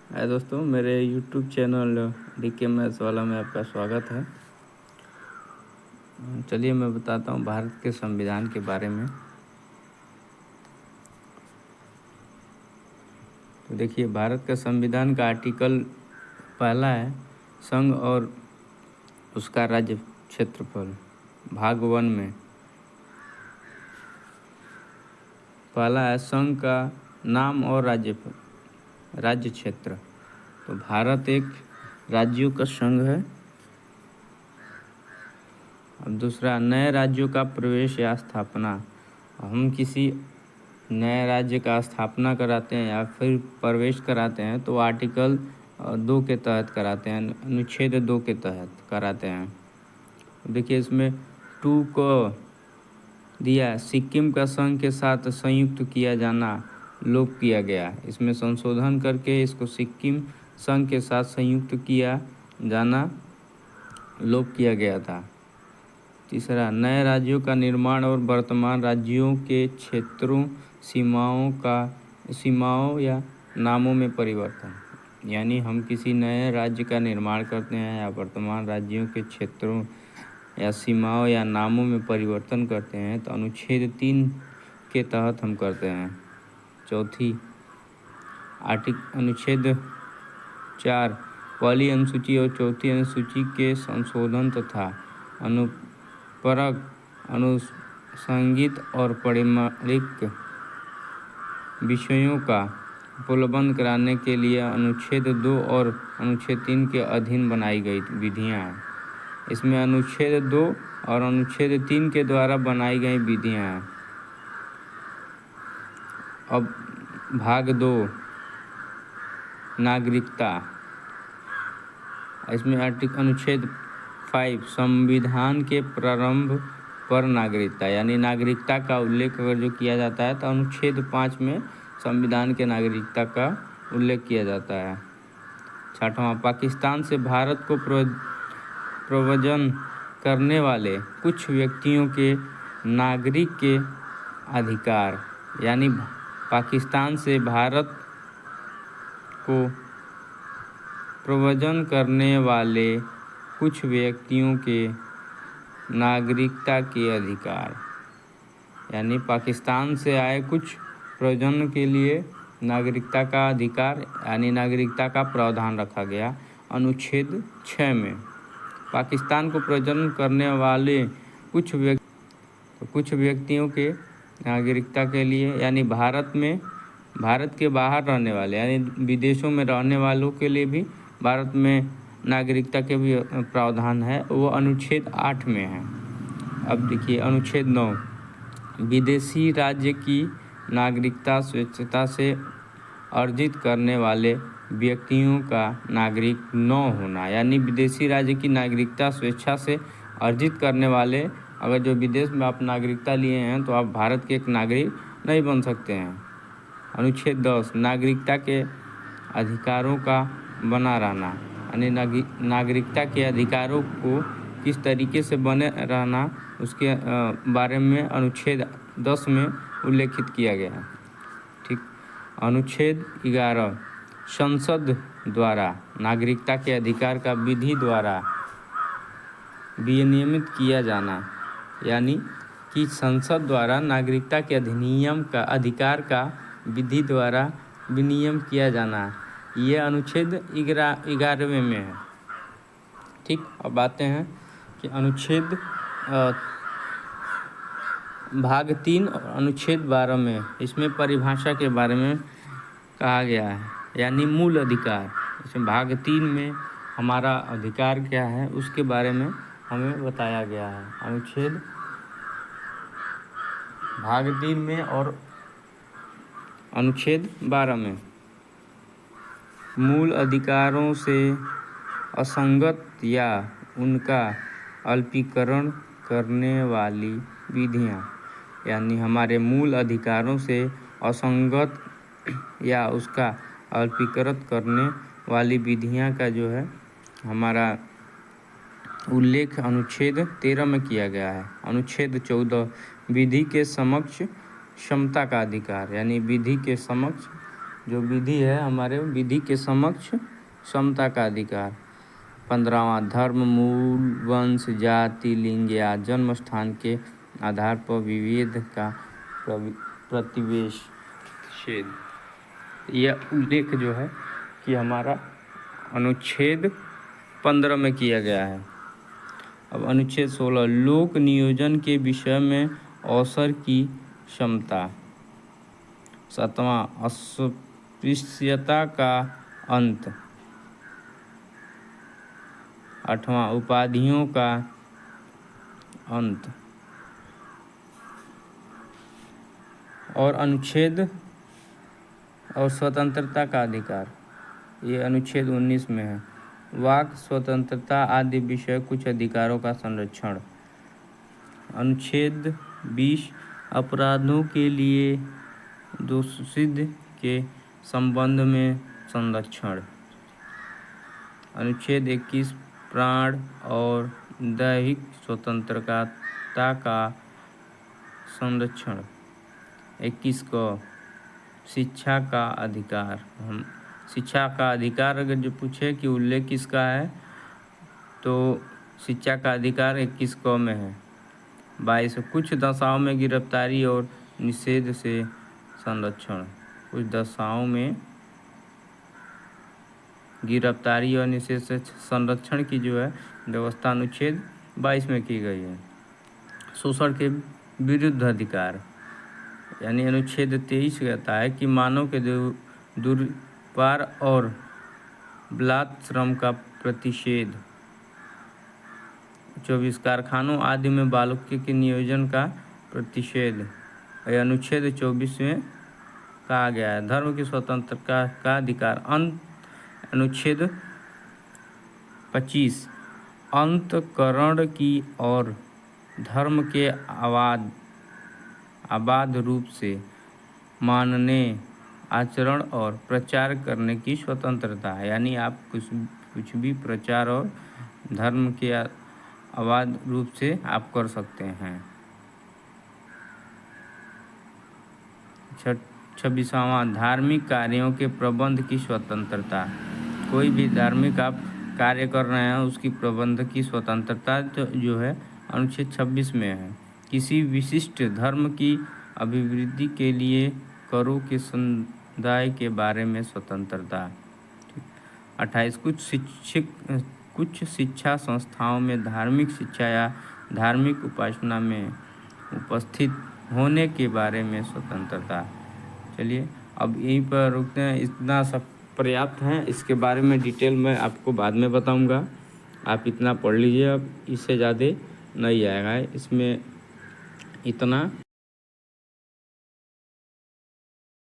हाय दोस्तों, मेरे YouTube channel DK maths वाला में आपका स्वागत है। चलिए मैं बताता हूँ भारत के संविधान के बारे में। तो देखिए, भारत का संविधान का आर्टिकल पहला है संघ और उसका राज्य क्षेत्रफल। भाग 1 में पहला है संघ का नाम और राज्य क्षेत्र। तो भारत एक राज्यों का संघ है। अब दूसरा, नए राज्यों का प्रवेश या स्थापना। हम किसी नए राज्य का स्थापना कराते हैं या फिर प्रवेश कराते हैं तो आर्टिकल 2 के तहत कराते हैं, अनुच्छेद 2 के तहत कराते हैं। देखिए इसमें 2 को दिया, सिक्किम का संघ के साथ संयुक्त किया जाना लोप किया गया। इसमें संशोधन करके इसको सिक्किम संघ के साथ संयुक्त किया जाना लोप किया गया था। तीसरा, नए राज्यों का निर्माण और वर्तमान राज्यों के क्षेत्रों, सीमाओं या नामों में परिवर्तन। यानी हम किसी नए राज्य का निर्माण करते हैं या वर्तमान राज्यों के क्षेत्रों या सीमाओं या नामों में परिवर्तन करते हैं तो अनुच्छेद 3 के तहत हम करते हैं। चौथी, अनुच्छेद 4 पहली अनुसूची और चौथी अनुसूची के संशोधन तथा अनुपरक, अनुषंगिक और पारिवारिक विषयों का उपलब्ध कराने के लिए अनुच्छेद 2 और अनुच्छेद 3 के अधीन बनाई गई विधियाँ हैं। इसमें अनुच्छेद 2 और अनुच्छेद 3 के द्वारा बनाई गई विधियाँ हैं। अब भाग 2, नागरिकता। इसमें अनुच्छेद 5 संविधान के प्रारंभ पर नागरिकता, यानी नागरिकता का उल्लेख अगर जो किया जाता है तो अनुच्छेद 5 में संविधान के नागरिकता का उल्लेख किया जाता है। छठवां, पाकिस्तान से भारत को प्रव्रजन करने वाले कुछ व्यक्तियों के नागरिक के अधिकार। यानी पाकिस्तान से भारत को प्रव्रजन करने वाले कुछ व्यक्तियों के नागरिकता के अधिकार। यानी पाकिस्तान से आए कुछ प्रयोजन के लिए नागरिकता का अधिकार यानी नागरिकता का प्रावधान रखा गया अनुच्छेद 6 में। पाकिस्तान को प्रव्रजन करने वाले कुछ व्यक्तियों के नागरिकता के लिए, यानी भारत के बाहर रहने वाले यानी विदेशों में रहने वालों के लिए भी भारत में नागरिकता के भी प्रावधान है, वो अनुच्छेद 8 में है। अब देखिए अनुच्छेद 9, विदेशी राज्य की नागरिकता स्वेच्छा से अर्जित करने वाले व्यक्तियों का नागरिक न होना। यानी विदेशी राज्य की नागरिकता स्वेच्छा से अर्जित करने वाले, अगर जो विदेश में आप नागरिकता लिए हैं तो आप भारत के एक नागरिक नहीं बन सकते हैं। अनुच्छेद 10, नागरिकता के अधिकारों का बना रहना। यानी नागरिकता के अधिकारों को किस तरीके से बने रहना उसके बारे में अनुच्छेद 10 में उल्लेखित किया गया है। ठीक। अनुच्छेद 11, संसद द्वारा नागरिकता के अधिकार का विधि द्वारा विनियमित किया जाना। यानी कि संसद द्वारा नागरिकता के अधिनियम का अधिकार का विधि द्वारा विनियम किया जाना, ये अनुच्छेद 11वें में है। ठीक। अब आते हैं कि अनुच्छेद भाग 3 और अनुच्छेद 12 में, इसमें परिभाषा के बारे में कहा गया है, यानी मूल अधिकार। इसमें भाग 3 में हमारा अधिकार क्या है उसके बारे में हमें बताया गया है। अनुच्छेद भाग 3 में और अनुच्छेद 12 में मूल अधिकारों से असंगत या उनका अल्पीकरण करने वाली विधियाँ। यानी हमारे मूल अधिकारों से असंगत या उसका अल्पीकरण करने वाली विधियाँ का जो है हमारा उल्लेख अनुच्छेद 13 में किया गया है। अनुच्छेद 14, विधि के समक्ष क्षमता का अधिकार। यानी विधि के समक्ष जो विधि है हमारे विधि के समक्ष समता का अधिकार। 15वां धर्म, मूल, वंश, जाति, लिंग या जन्म स्थान के आधार पर विभेद का प्रतिषेध। यह उल्लेख जो है कि हमारा अनुच्छेद 15 में किया गया है। अब अनुच्छेद 16 लोक नियोजन के विषय में अवसर की क्षमता। 7वां अस्पृश्यता का अंत। 8वां उपाधियों का अंत। और अनुच्छेद और स्वतंत्रता का अधिकार, ये अनुच्छेद 19 में है। वाक स्वतंत्रता आदि विषय कुछ अधिकारों का संरक्षण। अनुच्छेद 20 अपराधों के लिए दोषसिद्धि के संबंध में संरक्षण। अनुच्छेद 21 प्राण और दैहिक स्वतंत्रता का संरक्षण। 21 को शिक्षा का अधिकार। हम शिक्षा का अधिकार अगर जो पूछे कि उल्लेख किसका है तो शिक्षा का अधिकार 21 को में है। 22 कुछ दशाओं में गिरफ्तारी और निषेध से संरक्षण। कुछ दशाओं में गिरफ्तारी और निषेध से संरक्षण की जो है व्यवस्था अनुच्छेद 22 में की गई है। शोषण के विरुद्ध अधिकार यानी अनुच्छेद 23 कहता है कि मानव के दुर्व्यवहार और बलात् श्रम का प्रतिषेध। 24 कारखानों आदि में बालक के नियोजन का प्रतिषेध। यह अनुच्छेद 24 में कहा गया है। धर्म की स्वतंत्रता का अधिकार। अनुच्छेद 25 अंतःकरण की और धर्म के अबाध रूप से मानने, आचरण और प्रचार करने की स्वतंत्रता है। यानी आप कुछ भी प्रचार और धर्म के अबाध रूप से आप कर सकते हैं। 26वां धार्मिक कार्यों के प्रबंध की स्वतंत्रता। कोई भी धार्मिक आप कार्य कर रहे हैं उसकी प्रबंध की स्वतंत्रता जो है अनुच्छेद 26 में है। किसी विशिष्ट धर्म की अभिवृद्धि के लिए करों के समुदाय के बारे में स्वतंत्रता। 28 कुछ शिक्षा संस्थाओं में धार्मिक शिक्षा या धार्मिक उपासना में उपस्थित होने के बारे में स्वतंत्रता। चलिए अब यहीं पर रुकते हैं, इतना सब पर्याप्त है। इसके बारे में डिटेल में आपको बाद में बताऊंगा, आप इतना पढ़ लीजिए। अब इससे ज़्यादा नहीं आएगा, इसमें इतना